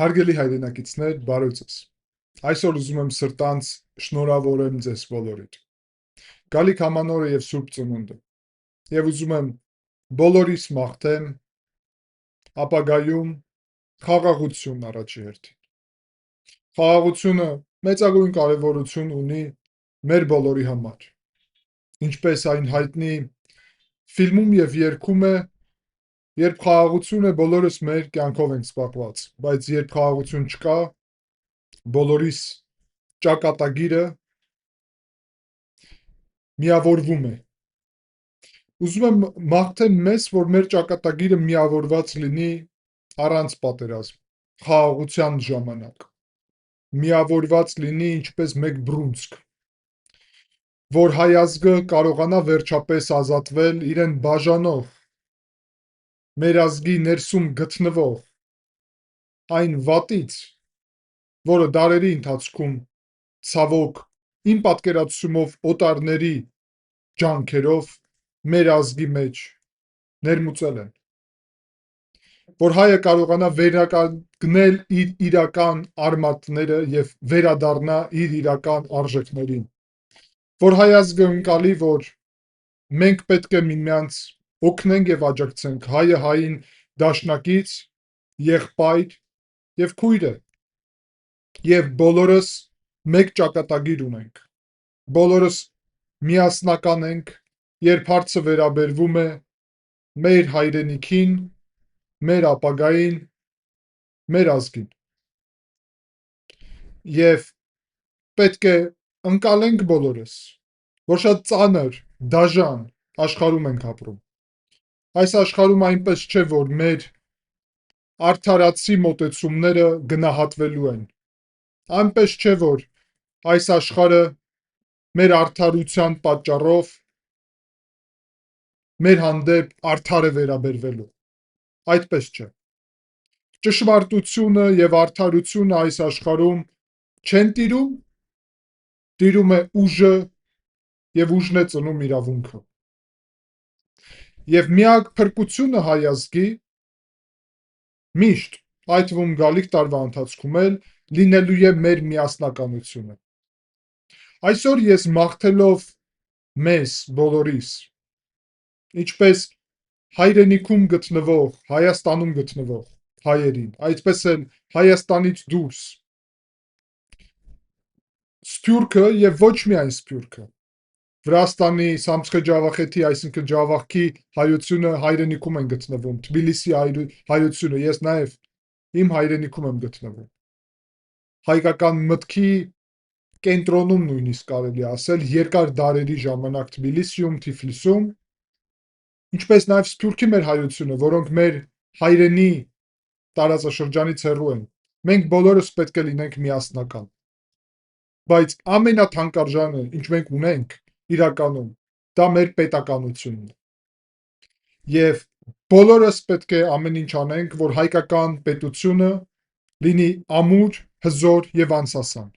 Հարգելի հայրենակիցներ, բարև ձեզ։ Այսօր ուզում եմ սրտանց շնորհավորեմ ձեզ բոլորիդ։ Գալիք ամանորը եւ Սուրբ Ծնունդը։ Եվ ուզում եմ բոլորիս մաղթեմ ապագայում խաղաղություն առաջի հերթին։ Խաղաղությունը մեծագույն կարևորություն ունի մեր բոլորի համար։ Ինչպես այն հայտնի ֆիլմում եւ երգում է, երբ խաղաղություն է, բոլորս մեր կյանքով ենք սպառված, բայց երբ խաղաղություն չկա, բոլորիս ճակատագիրը միավորվում է։ Ուզում եմ մաղթեմ մեզ, որ մեր ճակատագիրը միավորված լինի առանց պատերազմ, խաղաղության ժամանակ, միավորված լինի ինչպես մեկ բռունցք, որ հայ ազգը կարողանա վերջապես ազատվել իրեն բաժանող, մեր ազգի ներսում գտնվող այն վատից, որը դարերի ընթացքում ցավոք իմ պատկերացումով օտարների ջանքերով մեր ազգի մեջ ներմուծել են, որ հայը կարողանա վերականգնել իր իրական արմատները եւ վերադառնա իր իրական արժեքներին, որ հայ ազգը ընկալի, որ մենք պետք է միմյանց օգնենք եւ աջակցենք, հայը հային դաշնակից, եղբայր եւ քույր է, եւ բոլորս մեկ ճակատագիր ունենք, բոլորս միասնական ենք, երբ հարցը վերաբերվում է մեր հայրենիքին, մեր ապագային, մեր ազգին։ Եվ պետք է ընկալենք բոլորս, որ շատ ծանր, դաժան աշխարհում ենք ապրում։ Այս աշխարհում այնպես չէ, որ մեր արդարացի մոտեցումները գնահատվելու են։ Այնպես չէ, որ այս աշխարհը մեր արդարության պատճառով մեր հանդեպ արդար է վերաբերվելու։ Այդպես չէ։ Ճշմարտությունը եւ արդարությունը այս աշխարհում չեն տիրում, տիրում է ուժը եւ ուժն է ծնում իրավունքը։ Եվ միակ փրկությունը հայ ազգի միշտ, այդ թվում գալիք տարվա ընթացքում էլ լինելու է մեր միասնականությունը։ Այսօր ես մաղթելով մեզ բոլորիս, ինչպես հայրենիքում գտնվող, Հայաստանում գտնվող հայերին, այդպես էլ Հայաստանից դուրս Սփյուռքը եւ ոչ միայն Սփյուռքը, Վրաստանի Սամցխե Ջավախեթի, այսինքն Ջավախքի հայությունը հայրենիքում են գտնվում, Թբիլիսի հայությունը, ես նաեւ իմ հայրենիքում եմ գտնվում։ Հայկական մտքի կենտրոնում նույնիսկ կարելի ասել, երկար դարերի ժամանակ Թբիլիսիում, Թիֆլիսում, ինչպես նաեւ Սփյուռքի մեր հայությունը, որոնք մեր հայրենի տարածաշրջանից հեռու են։ Մենք բոլորս պետք է լինենք միասնական։ Բայց ամենաթանկարժանը, ինչ մենք ունենք իրականում, դա մեր պետականությունն է։ Եվ բոլորս պետք է ամեն ինչ անենք, որ հայկական պետությունը լինի ամուր, հզոր եւ անսասան։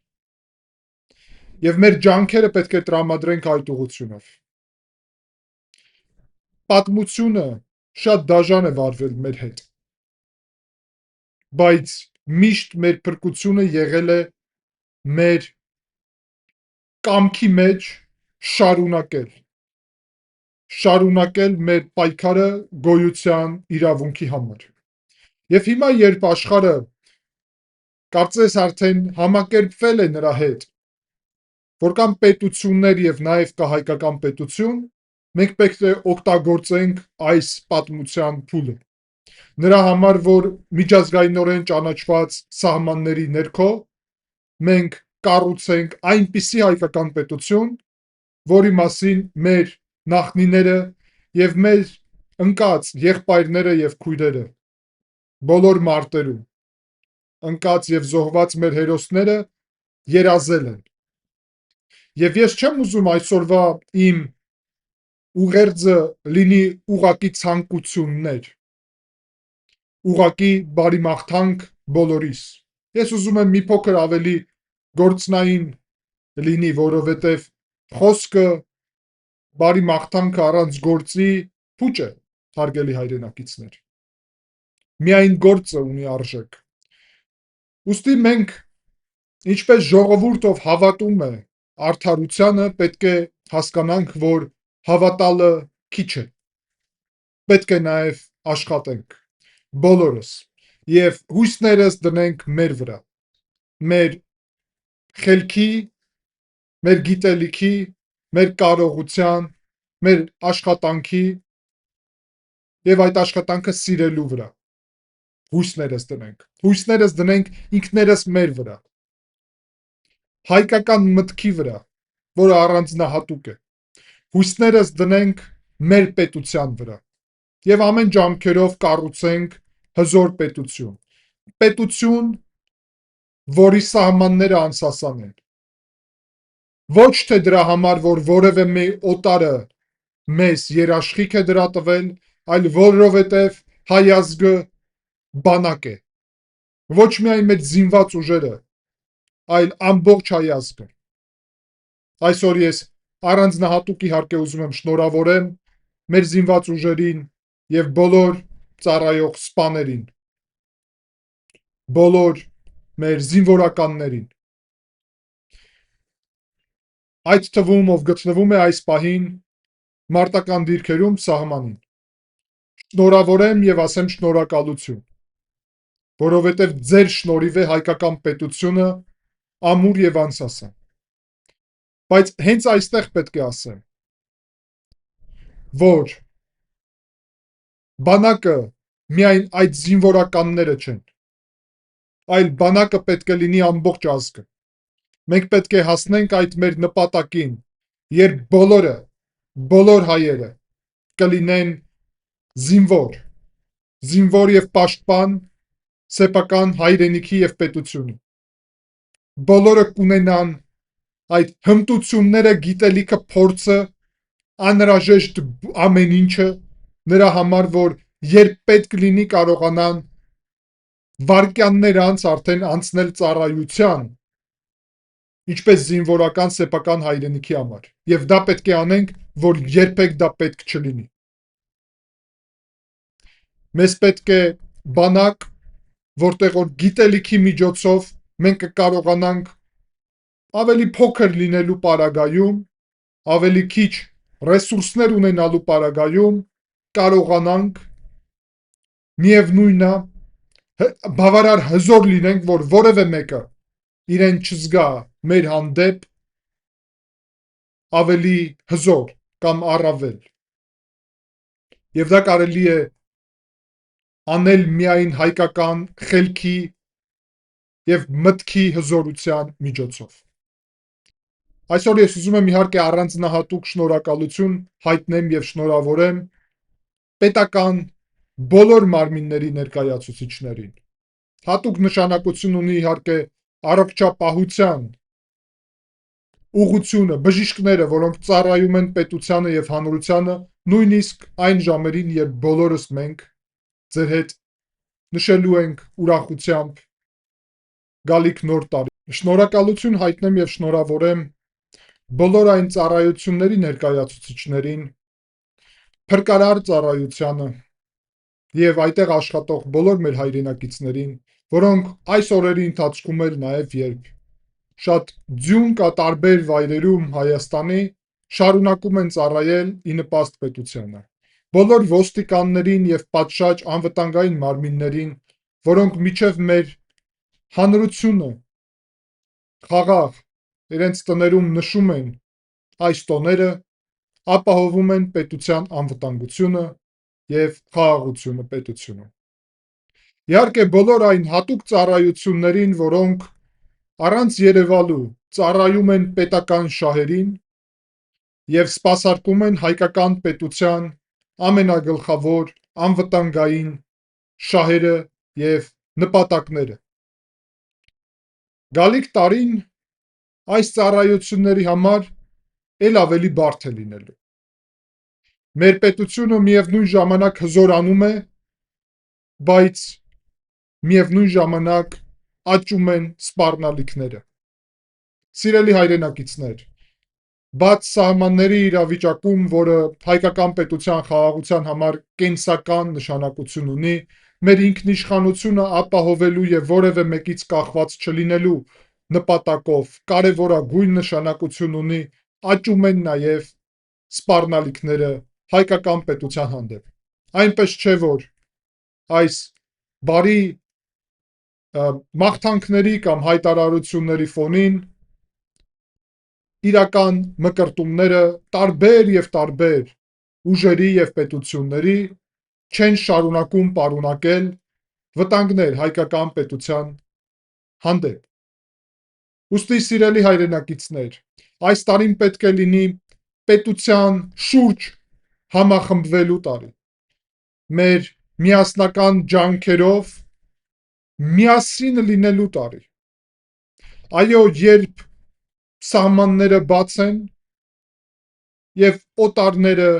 Եվ մեր ջանքերը պետք է տրամադրենք այդ ուղղությունով։ Պատմությունը շատ դաժան է վարվել մեր հետ, բայց միշտ մեր փրկությունը եղել է մեր կամքի մեջ շարունակել մեր պայքարը գոյության իրավունքի համար։ Եվ հիմա, երբ աշխարհը կարծես արդեն համակերպվել է նրա հետ, որ կան պետություններ եւ նաեւ կա հայկական պետություն, մենք պետք է օգտագործենք այս պատմության փուլը։ Նրա համար, որ միջազգայինորեն ճանաչված սահմանների ներքո մենք կառուցենք այնպիսի հայկական պետություն, որի մասին մեր նախնիները եւ մեր ընկած եղբայրները եւ քույրերը բոլոր մարտերում ընկած եւ զոհված մեր հերոսները երազել են։ Եվ ես չեմ ուզում այսօրվա իմ ուղերձը լինի ուղակի ցանկություններ, ուղակի բարի մաղթանք բոլորիս։ Ես ուզում եմ մի փոքր ավելի գործնային լինի, որովհետև խոսքը բարի մաղթանքը առանց գործի փուչ է, հարգելի հայրենակիցներ։ Միայն գործը ունի արժեք։ Ուստի մենք, ինչպես ժողովուրդ, ով հավատում է արդարությանը, պետք է հասկանանք, որ հավատալը քիչ է, պետք է նաև աշխատենք բոլորս եւ հույսներս դնենք մեր վրա, մեր խելքի, մեր գիտելիքի, մեր կարողության, մեր աշխատանքի եւ այդ աշխատանքը սիրելու վրա։ Հույսներս դնենք ինքներս մեր վրա, հայկական մտքի վրա, որը առանձնահատուկ է, հույսներս դնենք մեր պետության վրա եւ ամեն ջանքերով կառուցենք հզոր պետություն, որի սահմանները անսասան են, ոչ թե դրա համար, որ որևէ մի օտարը մեզ երաշխիք է դրա տվել, այլ որովհետև հայ ազգը բանակ է, ոչ միայն մեր զինված ուժերը, այլ ամբողջ հայ ազգը։ Այսօր ես առանձնահատուկ իհարկե ուզում եմ շնորհավորեմ մեր զինված ուժերին եւ բոլոր ծառայող սպաներին, բոլոր մեր զինվորականներին, այդ թվում ով գտնվում է այս պահին մարտական դիրքերում սահմանին։ Շնորհավորեմ եւ ասեմ շնորհակալություն, որովհետեւ ձեր շնորհիվ է հայկական պետությունը ամուր եւ անսասան։ Բայց հենց այստեղ պետք է ասեմ, որ բանակը միայն այդ զինվորականները չեն, այլ բանակը պետք է լինի ամբողջ ազգը։ Մենք պետք է հասնենք այդ մեր նպատակին, երբ բոլոր հայերը կլինեն զինվոր եւ պաշտպան սեփական հայրենիքի եւ պետությունի։ Բոլորը կունենան այդ հմտությունները, գիտելիքը, փորձը, անհրաժեշտ ամեն ինչը նրա համար, որ երբ պետք լինի կարողանան վայրկյաններ անց արդեն անցնել ծառայության, ինչպես զինվորական սեփական հայրենիքի համար, եւ դա պետք է անենք, որ երբեք դա պետք չլինի։ Մեզ պետք է բանակ, որտեղ որ գիտելիքի միջոցով մենք կկարողանանք ավելի փոքր լինելու պարագայում, ավելի քիչ ռեսուրսներ ունենալու պարագայում կարողանանք միևնույնն է բավարար հզոր լինենք, որ որևէ մեկը իրեն չզգա մեր հանդեպ ավելի հզոր կամ առավել։ Եվ դա կարելի է անել միայն հայկական խելքի եւ մտքի հզորության միջոցով։ Այսօր ես ուզում եմ իհարկե առանձնահատուկ շնորհակալություն հայտնեմ եւ շնորհավորեմ պետական բոլոր մարմինների ներկայացուցիչներին։ Հատուկ նշանակություն ունի իհարկե առողջապահության ուղղությունը, բժիշկները, որոնք ծառայում են պետությանը եւ հանրությանը, նույնիսկ այն ժամերին, երբ բոլորս մենք ձեր հետ նշելու ենք ուրախությամբ գալիք նոր տարի։ Շնորհակալություն հայտնեմ եւ շնորհավորեմ բոլոր այն ծառայությունների ներկայացուցիչներին, փրկարար ծառայությանը եւ այդտեղ աշխատող բոլոր մեր հայրենակիցներին, որոնք այս օրերի ընթացքում էլ նաեւ երբ շատ ձյուն կա տարբեր վայրերում Հայաստանի, շարունակում են ծառայել ի նպաստ պետությանը։ Բոլոր ոստիկաններին եւ պատշաճ անվտանգային մարմիններին, որոնք միջև մեր հանրությունը խաղաղ իրենց տներում նշում են այս տոները, ապահովում են պետության անվտանգությունը եւ խաղաղությունը պետությունում։ Իհարկե բոլոր այն հատուկ ծառայություններին, որոնք առանց երևալու ծառայում են պետական շահերին եւ սպասարկում են հայկական պետության ամենագլխավոր անվտանգային շահերը եւ նպատակները։ Գալիք տարին այս ծառայությունների համար էլ ավելի բարդ է լինելու։ Մեր պետությունը միևնույն ժամանակ հզորանում է, բայց միևնույն ժամանակ աճում են սպառնալիքները։ Սիրելի հայրենակիցներ, բաց սահմանների իրավիճակում, որը հայկական պետության խաղաղության համար կենսական նշանակություն ունի, մեր ինքնիշխանությունը ապահովելու եւ որևէ մեկից կախված չլինելու նպատակով կարևորագույն նշանակություն ունի, աճում են նաեւ սպառնալիքները հայկական պետության հանդեպ։ Այնպես չէ, որ այս բարի մաղթանքների կամ հայտարարությունների ֆոնին իրական մկրտումները տարբեր եւ տարբեր ուժերի եւ պետությունների չեն շարունակում պարունակել վտանգներ հայկական պետության հանդեպ։ Ուստի սիրելի հայրենակիցներ, այս տարին պետք է լինի պետության շուրջ համախմբվելու տարի։ Մեր միասնական ջանքերով միասին լինելու տարի։ Այո, երբ սահմանները բաց են եւ օտարները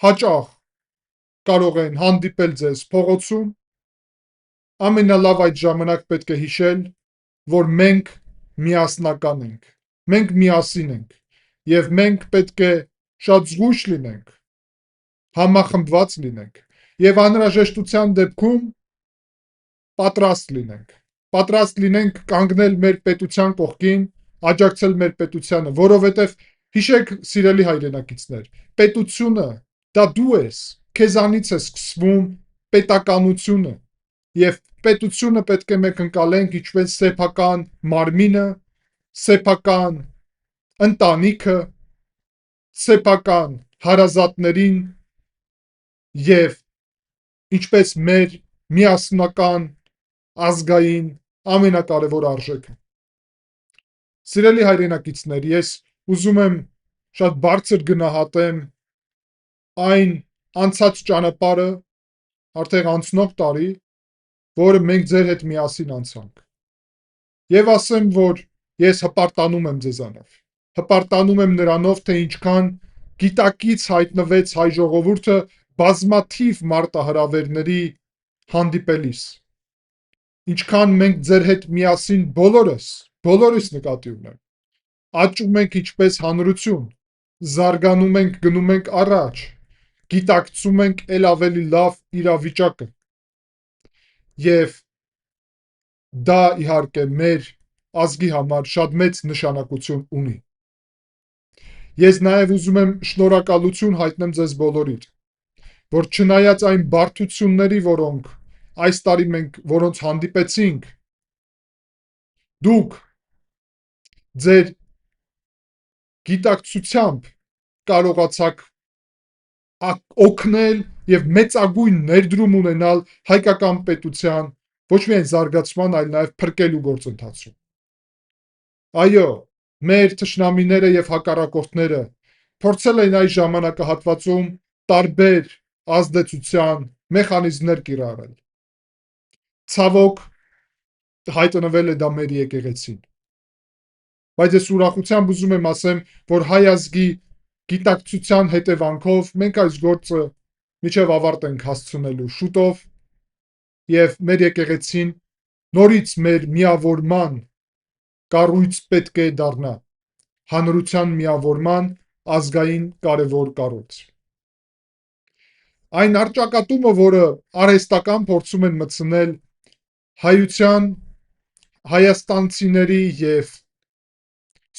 հաճախ կարող են հանդիպել ձեզ փողոցում, ամենալավ այդ ժամանակ պետք է հիշել, որ մենք միասնական ենք, մենք միասին ենք եւ մենք պետք է շատ զգույշ լինենք, համախմբված լինենք եւ անհրաժեշտության դեպքում պատրաստ լինենք կանգնել մեր պետության կողքին, աջակցել մեր պետությանը, որովհետեւ հիշեք, սիրելի հայրենակիցներ, պետությունը դա դու ես, քեզանից է սկսվում պետականությունը եւ պետությունը պետք է մենք ընկալենք ինչպես սեփական մարմինը, սեփական ընտանիքը, սեփական հարազատներին եւ ինչպես մեր միասնական ազգային ամենակարևոր արժեքը։ Սիրելի հայրենակիցներ, ես ուզում եմ շատ բարձր գնահատեմ այն անցած ճանապարհը, արդեն անցնող տարի, որը մենք ձեր հետ միասին անցանք։ Եվ ասեմ, որ ես հպարտանում եմ ձեզանով։ Հպարտանում եմ նրանով, թե ինչքան գիտակից հայտնվեց հայ ժողովուրդը բազմաթիվ մարտահրավերների հանդիպելիս։ Ինչքան մենք ձեր հետ միասին բոլորս նկատի ունեմ, աճում ենք ինչպես հանրություն, զարգանում ենք, գնում ենք առաջ, գիտակցում ենք ել ավելի լավ իրավիճակը եւ դա իհարկե մեր ազգի համար շատ մեծ նշանակություն ունի։ Ես նաեւ ուզում եմ շնորհակալություն հայտնեմ ձեզ բոլորիդ, որ չնայած այն բարդությունների, որոնց հանդիպեցինք, դուք ձեր գիտակցությամբ կարողացաք օգնել եւ մեծագույն ներդրում ունենալ հայկական պետության ոչ միայն զարգացման, այլ նաեւ փրկելու գործընթացում։ Այո, մեր թշնամիները եւ հակառակորդները փորձել են այս ժամանակահատվածում տարբեր ազդեցության մեխանիզմներ կիրառել։ Ցավոք, հայտնվել է դա մեր եկեղեցին։ Բայց ես ուրախությամբ ուզում եմ ասեմ, որ հայ ազգի գիտակցության հետևանքով մենք այս գործը մինչև ավարտ ենք հասցնելու շուտով եւ մեր եկեղեցին նորից մեր միավորման կառույց պետք է դառնա, հանրության միավորման ազգային կարևոր կառույց։ Այն առճակատումը, որը արհեստական փորձում են մտցնել հայության, հայաստանցիների եւ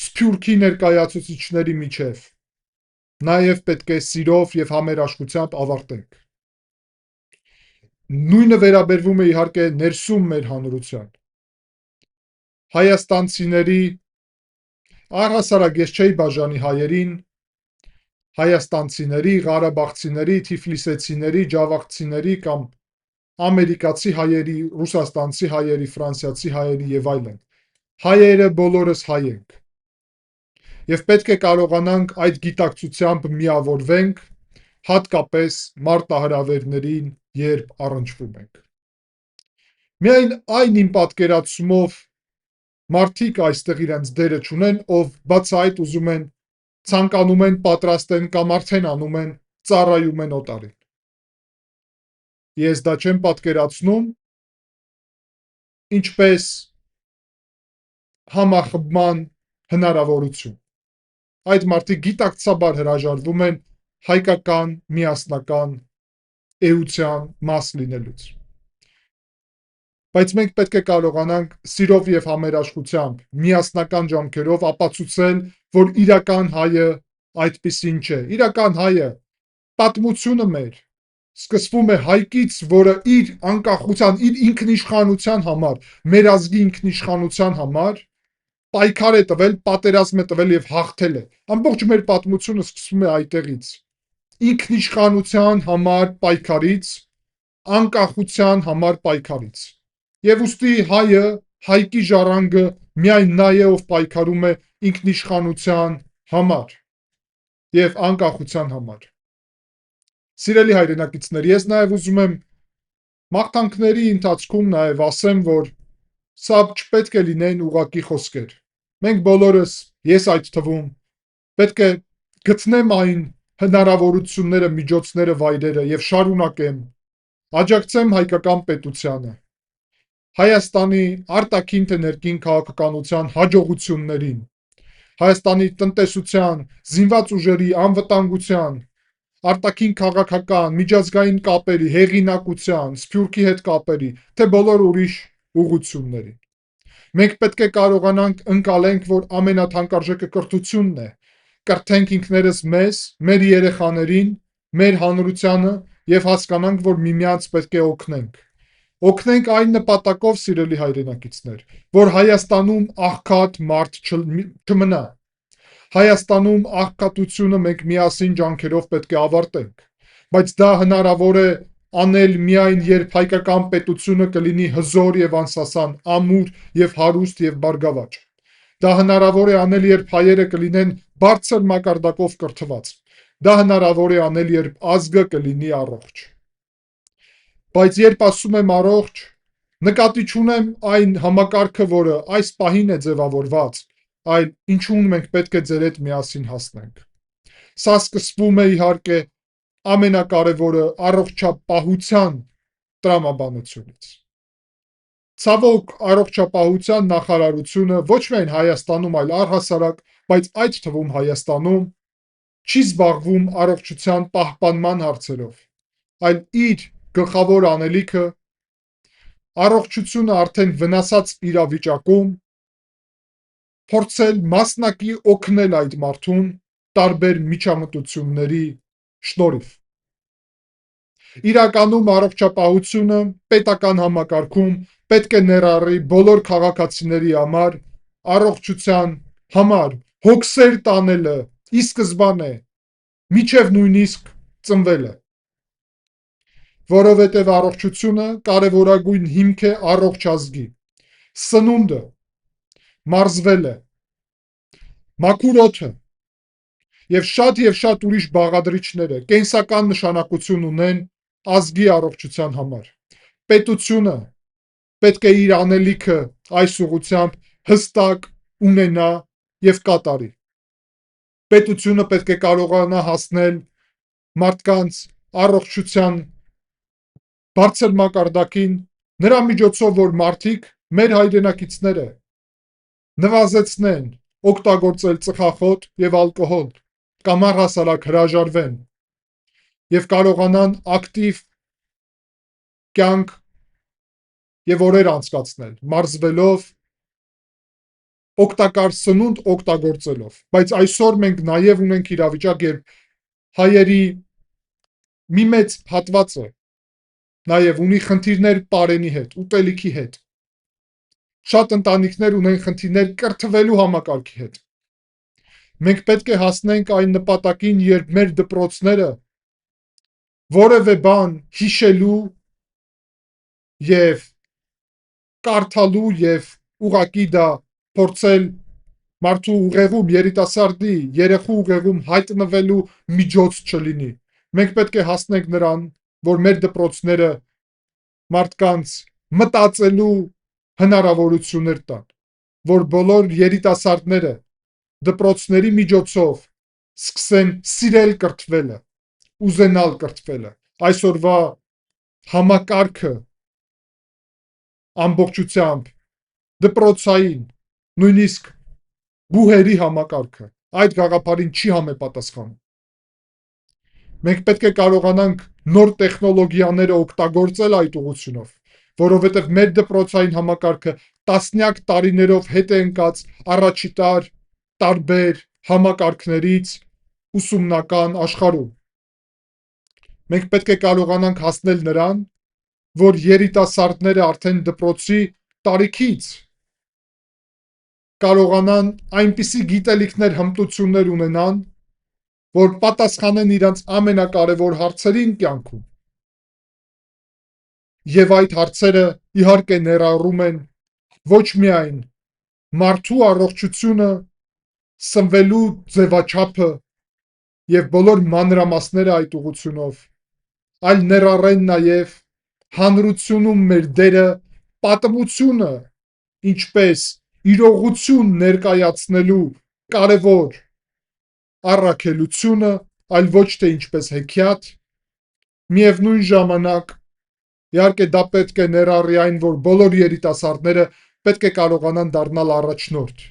սփյուռքի ներկայացուցիչների միջև, նաեւ պետք է սիրով եւ համերաշխությամբ ավարտենք։ Նույնը վերաբերվում է իհարկե ներսում մեր հանրության։ Հայաստանցիների, առհասարակ ես չէի բաժանի հայերին, հայաստանցիների, ղարաբաղցիների, թիֆլիսեցիների, ջավախցիների կամ ամերիկացի հայերի, ռուսաստանցի հայերի, ֆրանսիացի հայերի եւ այլն։ Հայերը բոլորս հայ ենք։ Եվ պետք է կարողանանք այդ գիտակցությամբ միավորվենք, հատկապես մարտահրավերներին, երբ առնչվում ենք։ Միայն այն իմ պատկերացումով մարդիկ այստեղ իրենց դերը չունեն, ով բաց այդ ուզում են, ցանկանում են, պատրաստ են կամ արդեն անում են, ծառայում են օտարին։ Ես դա չեմ պատկերացնում ինչպես համախմբման հնարավորություն։ Այդ մարդիկ գիտակցաբար հրաժարվում են հայկական միասնական էության մաս լինելուց։ Բայց մենք պետք է կարողանանք սիրով եւ համերաշխությամբ, միասնական ջանքերով ապացուցել, որ իրական հայը այդպիսին չէ։ Իրական հայը պատմությունը մեր սկսվում է հայկից, որը իր անկախության, իր ինքնիշխանության համար, մեր ազգի ինքնիշխանության համար պայքար է տվել, պատերազմ է տվել եւ հաղթել է։ Ամբողջ մեր պատմությունը սկսվում է այդտեղից։ Ինքնիշխանության համար պայքարից, անկախության համար պայքարից։ Եվ ուստի հայը, հայկի ժառանգը միայն նա է, ով պայքարում է ինքնիշխանության համար եւ անկախության համար։ Սիրելի հայրենակիցներ, ես նաեւ ուզում եմ մաղթանքների ընթացքում նաեւ ասեմ, որ սա չպետք է լինեն ուղղակի խոսքեր։ Մենք բոլորս, ես այդ թվում, պետք է գտնեմ այն հնարավորությունները, միջոցները, վայրերը եւ շարունակեմ աջակցեմ հայկական պետությանը, Հայաստանի արտաքին թե ներքին քաղաքականության հաջողություններին, Հայաստանի տնտեսության, զինված ուժերի անվտանգության, արտաքին քաղաքական, միջազգային կապերի, հեղինակության, Սփյուռքի հետ կապերի, թե բոլոր ուրիշ ուղղությունների։ Մենք պետք է կարողանանք ընկալենք, որ ամենաթանկարժեքը կրթությունն է, կրթենք ինքներս մեզ, մեր երեխաներին, մեր հանրությանը եւ հասկանանք, որ միմյանց պետք է օգնենք։ Օգնենք այն նպատակով, սիրելի հայրենակիցներ, որ Հայաստանում աղքատ մարդ չմնա։ Հայաստանում աղքատությունը մենք միասին ջանքերով պետք է ավարտենք, բայց դա հնարավոր է անել միայն երբ հայկական պետությունը կլինի հզոր եւ անսասան, ամուր եւ հարուստ եւ բարգավաճ։ Դա հնարավոր է անել, երբ հայերը կլինեն բարձր մակարդակով կրթված։ Դա հնարավոր է անել, երբ ազգը կլինի առողջ։ Բայց երբ ասում եմ առողջ, նկատի չունեմ այն համակարգը, որը այս պահին է ձևավորված, այլ ինչուն մենք պետք է ձեր հետ միասին հասնենք։ Սա սկսվում է իհարկե ամենակարևորը առողջապահության տրամաբանությունից։ Ցավոք, առողջապահության նախարարությունը ոչ միայն Հայաստանում, այլ առհասարակ, բայց այդ թվում Հայաստանում չի զբաղվում առողջության պահպանման հարցերով, այլ իր գլխավոր անելիքը առողջությունը արդեն վնասած իրավիճակում փորձել մասնակի օգնել այդ մարդուն տարբեր միջամտությունների շնորհիվ։ Իրականում առողջապահությունը պետական համակարգում պետք է ներառի բոլոր քաղաքացիների համար առողջության համար հոգսեր տանելը ի սկզբանե միջև նույնիսկ ծնվելը, որովհետև առողջությունը կարևորագույն հիմք է առողջ ազգի, սնունդը, մարզվելը, մաքուր օդը եւ շատ ուրիշ բաղադրիչները կենսական նշանակություն ունեն ազգի առողջության համար։ Պետությունը պետք է իր անելիքը այս ուղղությամբ հստակ ունենա եւ կատարի։ Պետությունը պետք է կարողանա հասնել մարդկանց առողջության բարձր մակարդակին նրա միջոցով, որ մարդիկ, մեր հայրենակիցները, նվազեցնեն օգտագործել ծխախոտ եւ ալկոհոլ կամ առհասարակ հրաժարվեն եւ կարողանան ակտիվ կյանք եւ օրեր անցկացնել, մարզվելով, օգտակար սնունդ օգտագործելով։ Բայց այսօր մենք նաեւ ունենք իրավիճակ, երբ հայերի մի մեծ հատվածը նաեւ ունի խնդիրներ պարենի հետ, ուտելիքի հետ։ Շատ ընտանիքներ ունեն խնդիրներ կրթվելու համակարգի հետ։ Մենք պետք է հասնենք այն նպատակին, երբ մեր դպրոցները որևէ բան հիշելու եւ կարդալու եւ ուղղակի դա փորձել մարդու ուղեղում, երիտասարդի, երեխու ուղեղում հայտնվելու միջոց չլինի։ Մենք պետք է հասնենք նրան, որ մեր դպրոցները մարդկանց մտածելու հնարավորություններ տան, որ բոլոր երիտասարդները դպրոցների միջոցով սկսեն սիրել կրթվելը, ուզենալ կրթվելը։ Այսօրվա համակարգը ամբողջությամբ դպրոցային, նույնիսկ բուհերի համակարգը այդ գաղափարին չի համապատասխանում։ Մենք պետք է կարողանանք նոր տեխնոլոգիաները օգտագործել այդ ուղղությունով, որովհետև մեր դպրոցային համակարգը տասնյակ տարիներով հետ է ընկած առաջիտար տարբեր համակարգներից ուսումնական աշխարհում։ Մենք պետք է կարողանանք հասնել նրան, որ երիտասարդները արդեն դպրոցի տարիքից կարողանան այնպիսի գիտելիքներ, հմտություններ ունենան, որ պատասխանեն իրենց ամենակարևոր հարցերին կյանքում։ Եվ այդ հարցերը իհարկե ներառում են ոչ միայն մարդու առողջությունը, սնվելու ձևաչափը եւ բոլոր մանրամասները այդ ուղղությունով, այլ ներառեն նաեւ հանրությունում մեր դերը, պատմությունը, ինչպես իրողություն ներկայացնելու կարևոր առաքելությունը, այլ ոչ թե ինչպես հեքիաթ, միևնույն ժամանակ իհարկե դա պետք է ներառի այն, որ բոլոր երիտասարդները պետք է կարողանան դառնալ առաջնորդ։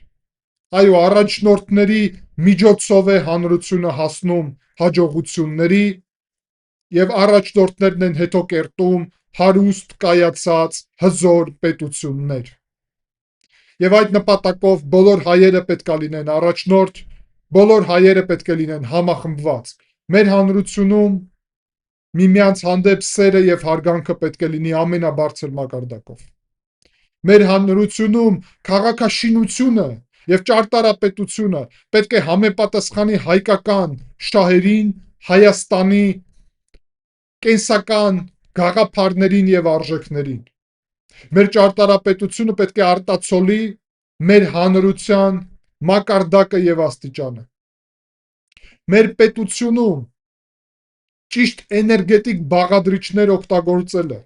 Այո, առաջնորդների միջոցով է հանրությունը հասնում հաջողությունների եւ առաջնորդներն են հետո կերտում հարուստ, կայացած, հզոր պետություններ։ Եվ այդ նպատակով բոլոր հայերը պետք է լինեն առաջնորդ, բոլոր հայերը պետք է լինեն համախմբված։ Մեր հանրությունում միմյանց հանդեպ սերը եւ հարգանքը պետք է լինի ամենաբարձր մակարդակով։ Մեր հանրությունում քաղաքաշինությունը եւ ճարտարապետությունը պետք է համապատասխանի հայկական շահերին, Հայաստանի կենսական գաղափարներին եւ արժեքներին։ Մեր ճարտարապետությունը պետք է արտացոլի մեր հանրության մակարդակը եւ աստիճանը։ Մեր պետությունում ճիշտ էներգետիկ բաղադրիչներ օգտագործելը,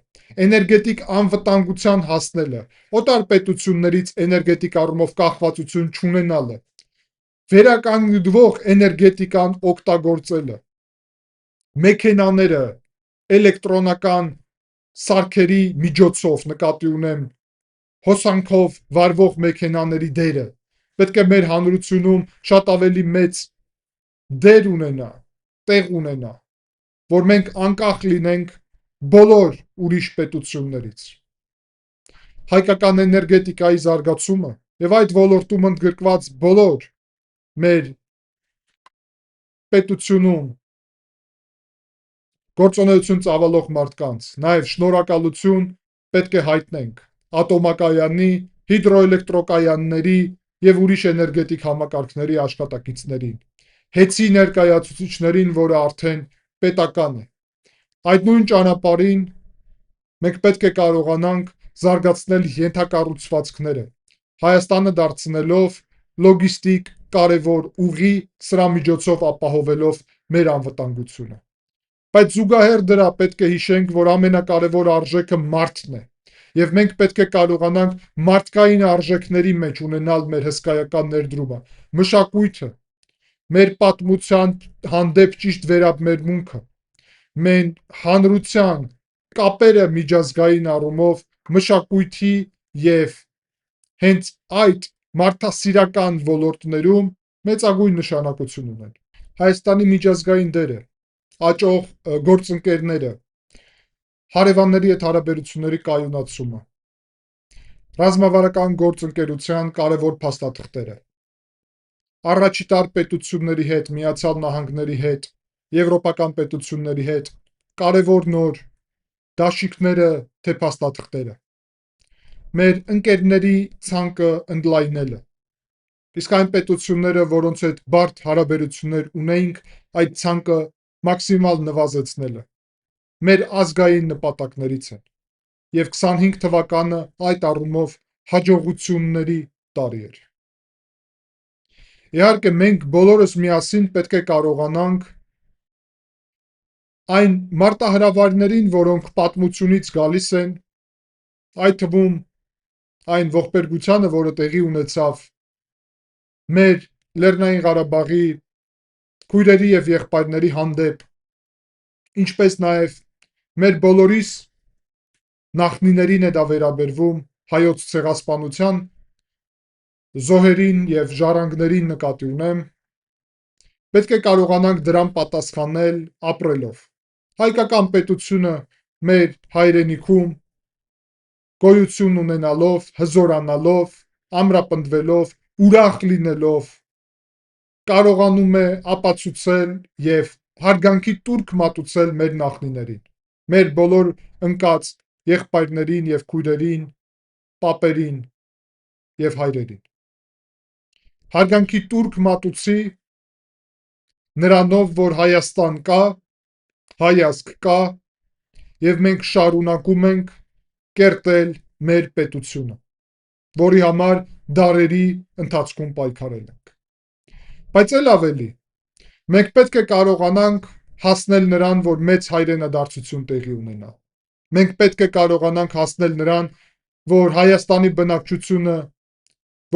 էներգետիկ անվտանգության հասնելը, օտար պետություններից էներգետիկ առումով կախվածություն չունենալը, վերականգնվող էներգետիկան օգտագործելը, մեքենաները էլեկտրոնական սարքերի միջոցով, նկատի ունեմ հոսանքով վարվող մեքենաների դերը, պետք է մեր հանրությունում շատ ավելի մեծ դեր ունենա, տեղ ունենա, որ մենք անկախ լինենք բոլոր ուրիշ պետություններից։ Հայկական էներգետիկայի զարգացումը եւ այդ ոլորտում ընդգրկված բոլոր մեր պետությունում գործունեություն ծավալող մարդկանց նաեւ շնորհակալություն պետք է հայտնենք ատոմակայանի, հիդրոէլեկտրոկայանների եւ ուրիշ էներգետիկ համակարգերի աշխատակիցներին, հեցի ներկայացուցիչներին, որը արդեն պետական է։ Այդ նույն ճանապարհին մենք պետք է կարողանանք զարգացնել ենթակառուցվածքները, Հայաստանը դարձնելով լոգիստիկ կարևոր ուղի, սրա միջոցով ապահովելով մեր անվտանգությունը։ Բայց զուգահեռ դրա պետք է հիշենք, որ ամենակարևոր արժեքը մարդն է, եւ մենք պետք է կարողանանք մարդկային արժեքների մեջ ունենալ մեր հսկայական ներդրումը, մշակույթը, մեր պատմության հանդեպ ճիշտ վերաբերմունքը, մեր հանրության կապերը միջազգային առումով մշակույթի եւ հենց այդ մարդասիրական ոլորտներում մեծագույն նշանակություն ունեն։ Հայաստանի միջազգային դերը, աճող գործընկերները, հարևանների հետ հարաբերությունների կայունացումը, ռազմավարական գործընկերության կարևոր փաստաթղթերը, առաջիտար պետությունների հետ, Միացյալ Նահանգների հետ, եվրոպական պետությունների հետ, կարևոր նոր դաշինքները, թե փաստաթղթերը, մեր ընկերների ցանկը ընդլայնելը, իսկ այն պետությունները, որոնց հետ բարդ հարաբերություններ ունեինք, այդ ցանկը մաքսիմալ նվազեցնելը, մեր ազգային նպատակներից են, եւ 25 թվականը այդ առումով հաջողությունների տարի էր։ Իհարկե մենք բոլորս միասին պետք է կարողանանք այն մարտահրավերներին, որոնք պատմությունից գալիս են, այդ թվում այն ողբերգությանը, որը տեղի ունեցավ մեր Լեռնային Ղարաբաղի քույրերի եւ եղբայրների հանդեպ, ինչպես նաեւ մեր բոլորիս նախնիներին է դա վերաբերվում, հայոց ցեղասպանության զոհերին եւ ժառանգներին նկատի ունեմ, Պետք է կարողանանք դրան պատասխանել ապրելով։ Հայկական պետությունը մեր հայրենիքում գոյություն ունենալով, հզորանալով, ամրապնդվելով, ուրախ լինելով, կարողանում է ապացուցել եւ հարգանքի տուրք մատուցել մեր նախնիներին, մեր բոլոր ընկած եղբայրներին եւ քույրերին, պապերին եւ հայրերին։ Հարգանքի տուրք մատուցի նրանով, որ Հայաստան կա, հայազգ կա եւ մենք շարունակում ենք կերտել մեր պետությունը, որի համար դարերի ընթացքում պայքարել ենք։ Բայց էլ ավելի, մենք պետք է կարողանանք հասնել նրան, որ մեծ հայրենադարձություն տեղի ունենա։ Մենք պետք է կարողանանք հասնել նրան, որ Հայաստանի բնակչությունը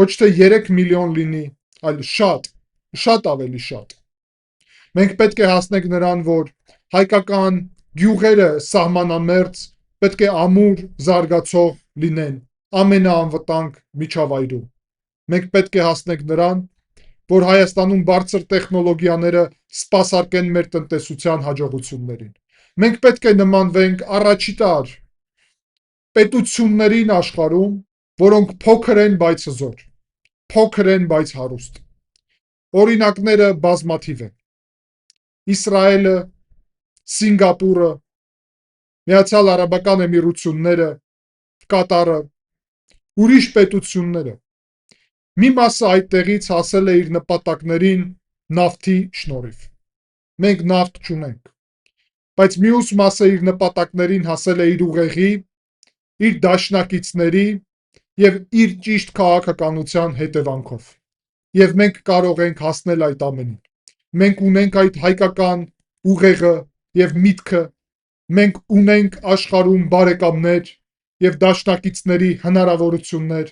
ոչ թե 3 միլիոն լինի, այլ շատ ավելի շատ։ Մենք պետք է հասնենք նրան, որ հայկական գյուղերը սահմանամերձ պետք է ամուր զարգացող լինեն ամենաանվտանգ միջավայրում։ Մենք պետք է հասնենք նրան, որ Հայաստանում բարձր տեխնոլոգիաները սպասարկեն մեր տնտեսության հաջողություններին։ Մենք պետք է նմանվենք առաջատար պետություններին աշխարհում, որոնք փոքր են, բայց հզոր, փոքր են, բայց հարուստ։ Օրինակները բազմաթիվ են։ Իսրայելը, Սինգապուրը, Միացյալ Արաբական Էմիրությունները, Կատարը, ուրիշ պետությունները։ Մի մասը այդտեղից հասել է իր նպատակներին նավթի շնորհիվ։ Մենք նավթ չունենք, բայց մյուս մասը իր նպատակներին հասել է իր ուղեղի, իր դաշնակիցների եւ իր ճիշտ քաղաքականության հետևանքով։ Եվ մենք կարող ենք հասնել այդ ամենին։ Մենք ունենք այդ հայկական ուղեղը եւ միտքը, մենք ունենք աշխարհում բարեկամներ եւ դաշնակիցների հնարավորություններ,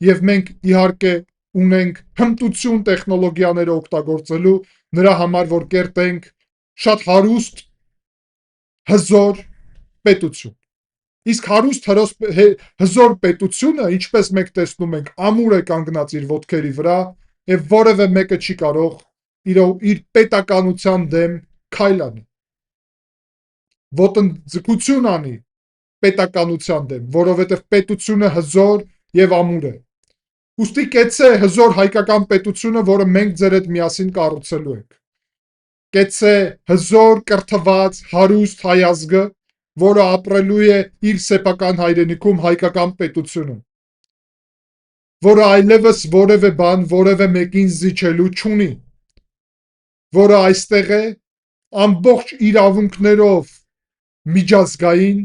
եւ մենք իհարկե ունենք հմտություն տեխնոլոգիաները օգտագործելու նրա համար, որ կերտենք շատ հարուստ հզոր պետություն։ Իսկ հարուստ հզոր պետությունը, ինչպես մենք տեսնում ենք, ամուր է կանգնած իր ոտքերի վրա եւ որևէ մեկը չի կարող իր պետականության դեմ քայլ անի, ոտնձգություն անի պետականության դեմ, որովհետեւ պետությունը հզոր եւ ամուր է։ Ուստի կեցե հզոր հայկական պետությունը, որը մենք ձեր հետ միասին կառուցելու ենք։ Կեցե հզոր, կրթված, հարուստ հայազգը, որը ապրելու է իր սեփական հայրենիքում հայկական պետությունում, որը այլևս որևէ բան, որևէ մեկին զիջելու չունի, որը այստեղ է ամբողջ իրավունքներով միջազգային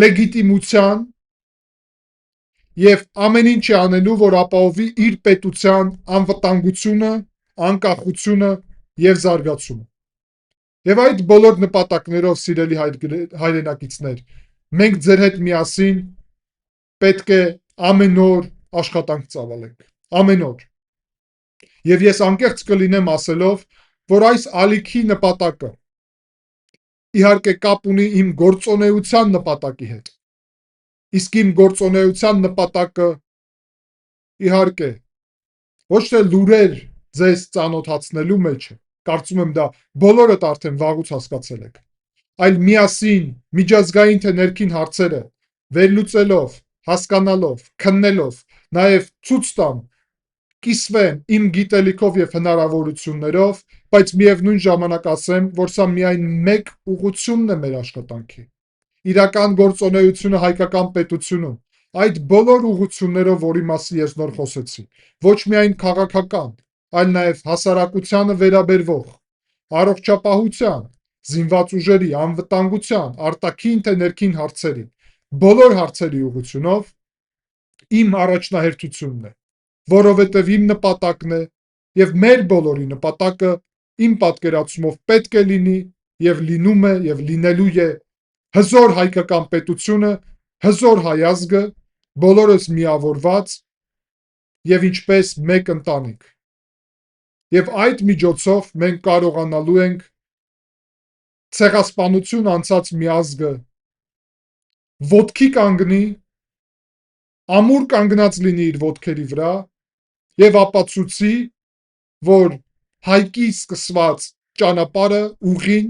լեգիտիմության եւ ամեն ինչ է անելու, որ ապահովի իր պետության անվտանգությունը, անկախությունը եւ զարգացումը։ Եվ այդ բոլոր նպատակներով, սիրելի հայրենակիցներ, մենք ձեր հետ միասին պետք է ամեն օր աշխատանք ծավալենք, ամեն օր։ Եվ ես անկեղծ կլինեմ ասելով, որ այս ալիքի նպատակը իհարկե կապ ունի իմ գործունեության նպատակի հետ։ Իսկ իմ գործունեության նպատակը իհարկե ոչ թե լուրեր ձեզ ծանոթացնելու մեջ է, կարծում եմ դա բոլորդ արդեն վաղուց հասկացել եք, այլ միասին միջազգային թե ներքին հարցերը վերլուծելով, հասկանալով, քննելով, նաև ցույց տամ, կիսվեմ իմ գիտելիքով եւ հնարավորություններով, բայց միևնույն ժամանակ ասեմ, որ սա միայն մեկ ուղղությունն է մեր աշխատանքի։ Իրական գործունեությունը հայկական պետությունում, այդ բոլոր ուղղություններով, որի մասին ես նոր խոսեցի, ոչ միայն քաղաքական, այլ նաև հասարակությանը վերաբերվող, առողջապահության, զինված ուժերի, անվտանգության, արտաքին թե ներքին հարցերի, բոլոր հարցերի ուղղությունով իմ առաջնահերթությունն է, որովհետև իմ նպատակն է եւ մեր բոլորի նպատակը իմ պատկերացումով պետք է լինի եւ լինում է եւ լինելու է հզոր հայկական պետությունը, հզոր հայազգը, բոլորս միավորված եւ ինչպես մեկ ընտանիք։ Եվ այդ միջոցով մենք կարողանալու ենք ցեղասպանություն անցած մի ազգը ոտքի կանգնի, ամուր կանգնած լինի իր ոտքերի վրա եւ ապացուցի, որ Հայկի սկսված ճանապարհը ուղին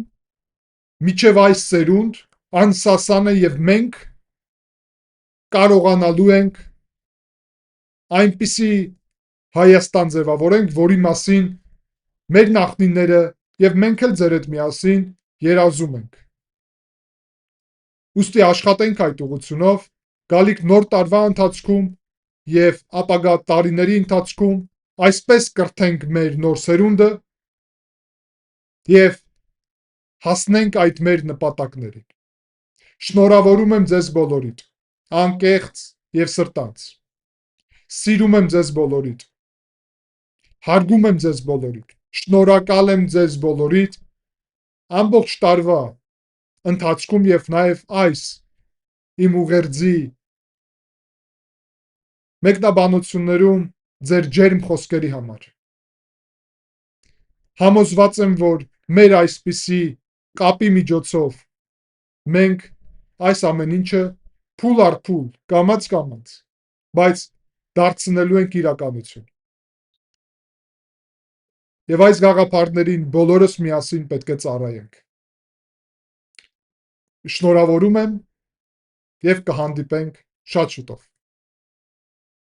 միջև այս սերունդ անսասան է եւ մենք կարողանալու ենք այնպիսի Հայաստան ձևավորենք, որի մասին մեր նախնիները եւ մենք էլ ձեր հետ միասին երազում ենք։ Ուստի աշխատենք այդ ուղղությունով, գալիք նոր տարվա ընթացքում եւ ապագա տարիների ընթացքում այսպես կրթենք մեր նոր սերունդը եւ հասնենք այդ մեր նպատակներին։ Շնորհավորում եմ ձեզ բոլորիդ, անկեղծ եւ սրտանց։ Սիրում եմ ձեզ բոլորիդ։ Հարգում եմ ձեզ բոլորիդ, շնորհակալ եմ ձեզ բոլորիդ ամբողջ տարվա ընթացքում եւ նաեւ այս իմ ուղերձի մեկնաբանություններում ձեր ջերմ խոսքերի համար։ Համոզված եմ, որ մեր այսպիսի կապի միջոցով մենք այս ամեն ինչը փուլ առ փուլ, կամաց, բայց դարձնելու ենք իրականություն։ Եվ այս գաղափարներին բոլորս միասին պետք է ծառայենք։ Շնորհավորում եմ եւ կհանդիպենք շատ շուտով։